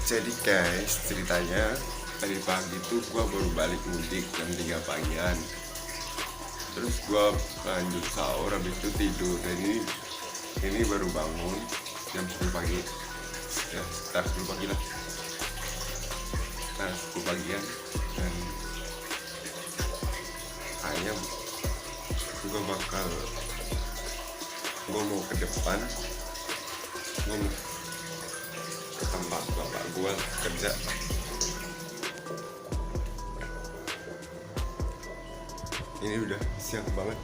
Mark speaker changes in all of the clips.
Speaker 1: Jadi guys, ceritanya tadi pagi tuh gua baru balik mudik jam 3 pagian. Terus gua lanjut sahur, habis itu tidur. Dan ini baru bangun jam 10 pagi. Ya, sekitar 10 pagi lah. Nah, 10 pagian. Dan kayaknya gua mau ke depan. Gua mau ke tempat bapak gua kerja. Ini udah siang banget.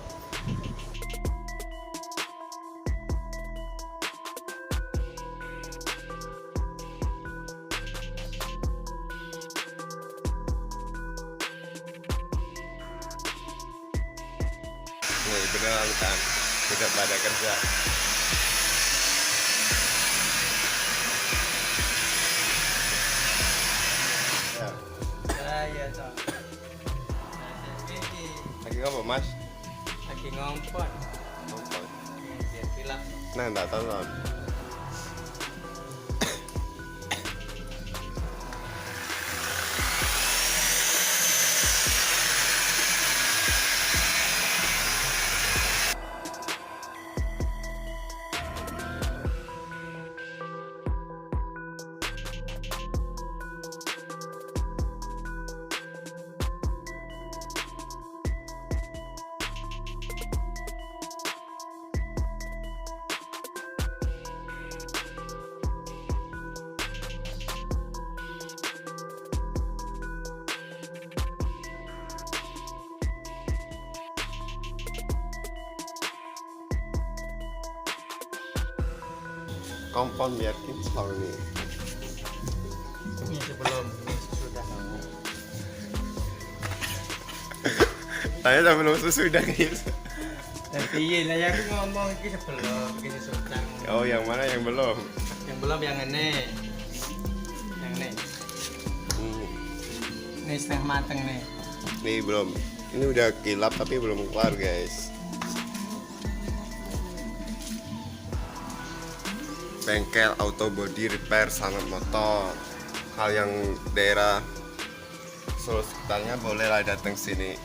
Speaker 1: Nih beneran kan, udah pada kerja.
Speaker 2: Ya, Cok.
Speaker 1: Lagi ngapa mas?
Speaker 2: Lagi ngompor. Biar bilang.
Speaker 1: Nah, nggak tahu kan. Kompon biarkin selalu nih.
Speaker 2: Ini sebelum, ini sudah.
Speaker 1: Tanya sebelum sesudah gitu.
Speaker 2: Tapi iya lah yang ngomong ini sebelum, ini sudah.
Speaker 1: Oh, yang mana yang belum?
Speaker 2: Yang belum yang ini. Yang ini. Ini setengah mateng nih.
Speaker 1: Nih belum. Ini udah kilap tapi belum kelar guys. Bengkel auto body repair salon motor. Hal yang daerah Solo sekitarnya bolehlah datang sini.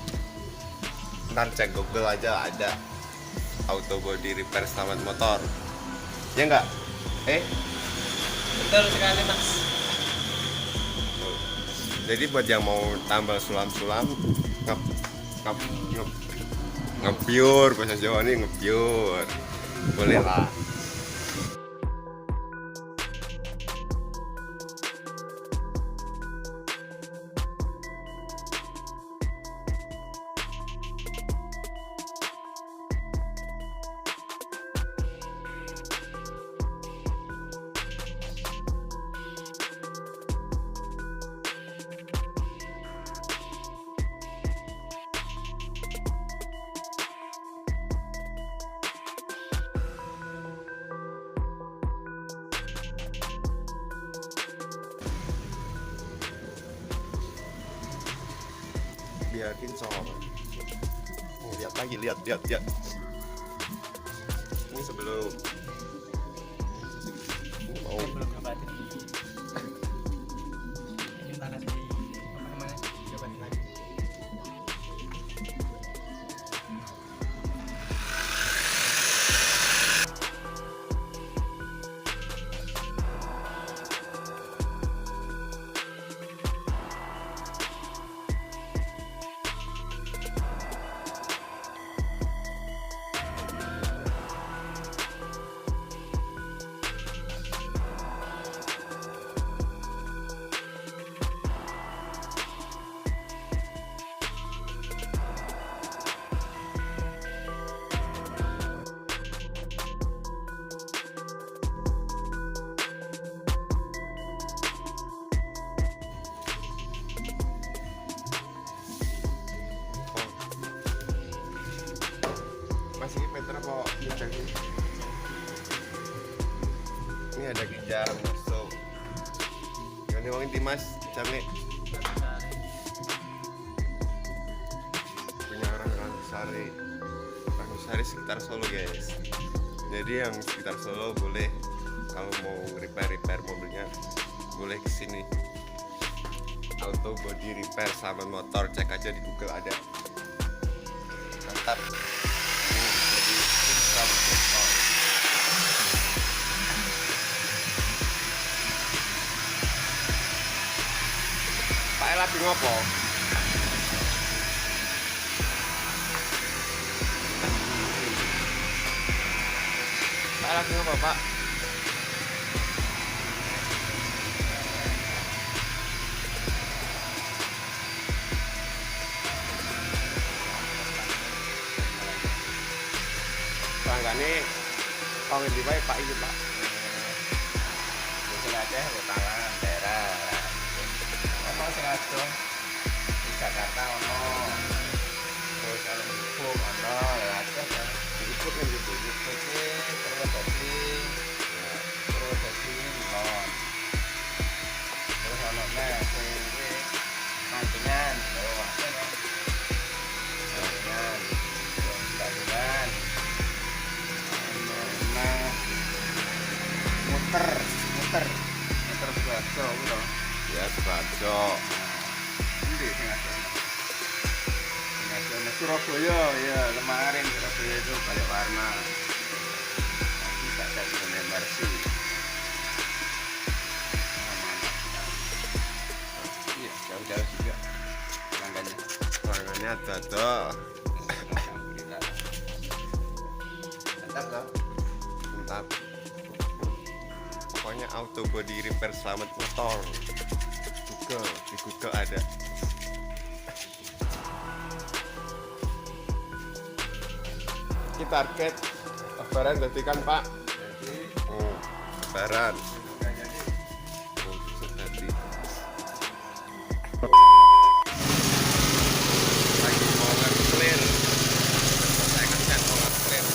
Speaker 1: Ntar cek Google aja, ada auto body repair salon motor. Ya enggak?
Speaker 2: Betul sekali Mas.
Speaker 1: Jadi buat yang mau tambal sulam-sulam ngepiur, bahasa Jawa nih ngepiur, boleh lah. Biarin soal. Lihat lagi, lihat. Ini sebelum ini mau
Speaker 2: Ini belum nyobatin. Ini panas di mana-mana. Cobain lagi.
Speaker 1: masih meter apa meter ini? Ini ada kejar masuk. Yang uang inti mas, cari punya orang Ranggusari sekitar Solo guys. Jadi yang sekitar Solo boleh kalau mau repair mobilnya boleh kesini. Auto body repair slamet motor, cek aja di Google ada. Mantap. Jadi slamet motor. Pak lagi ngopo? Pak lagi ngopo, Pak? Tanggane kok ngendi wae Pak iki, Pak?
Speaker 2: Sing Aceh utanan daerah. Ono sing adoh di Jakarta ono. Terus ono Buk ono, Aceh kan.
Speaker 1: Ikut kan gitu.
Speaker 2: Iki terus dadi non. Terus ono neh sing iki mancingan. Oh, Aceh kan. Mancingan. Mancingan. Nah, muter Suwarjo gitu.
Speaker 1: Ya, Suwarjo.
Speaker 2: Endi sing asli? Surabaya ya kemarin Surabaya itu balik warna. Nanti tak jadi member sih. Iya, jauh-jauh juga pelanggannya.
Speaker 1: Tangannya ada tuh.
Speaker 2: Alhamdulillah. Mantap loh.
Speaker 1: Mantap. Pokoknya auto body repair slamet motor. Google, di Google ada. Kita target lebaran tadi kan Pak?
Speaker 2: Jadi
Speaker 1: Lebaran.
Speaker 2: udah jadi.
Speaker 1: Tadi. Lagi mau nge-clear. Saya ngecat mau nge-clear.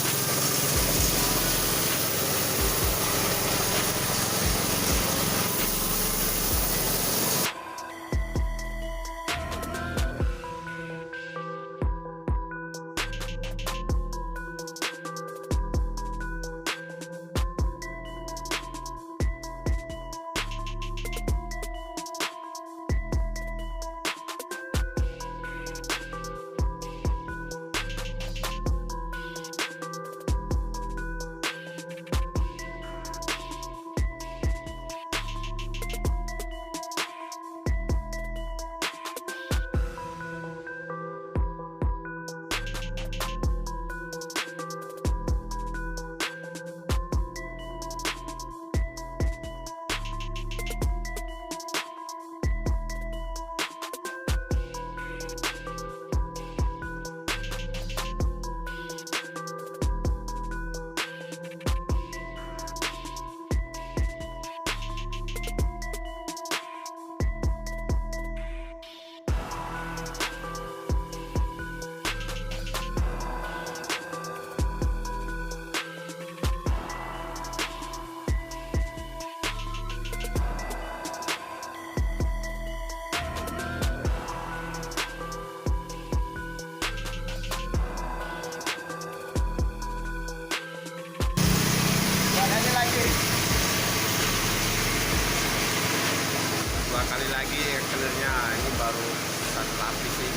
Speaker 1: Dua kali lagi clearnya, ini baru satu lapis sih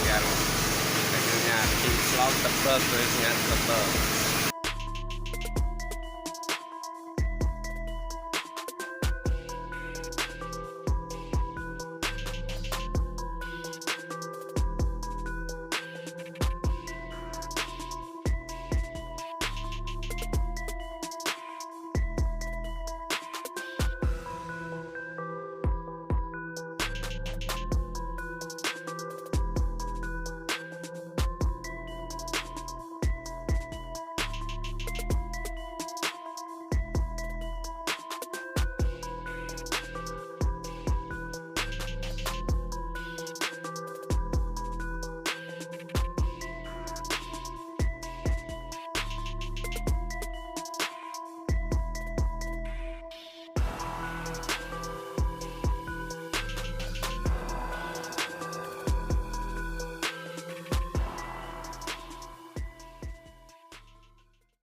Speaker 1: biar clearnya kinclong tebel, tulisnya tebel.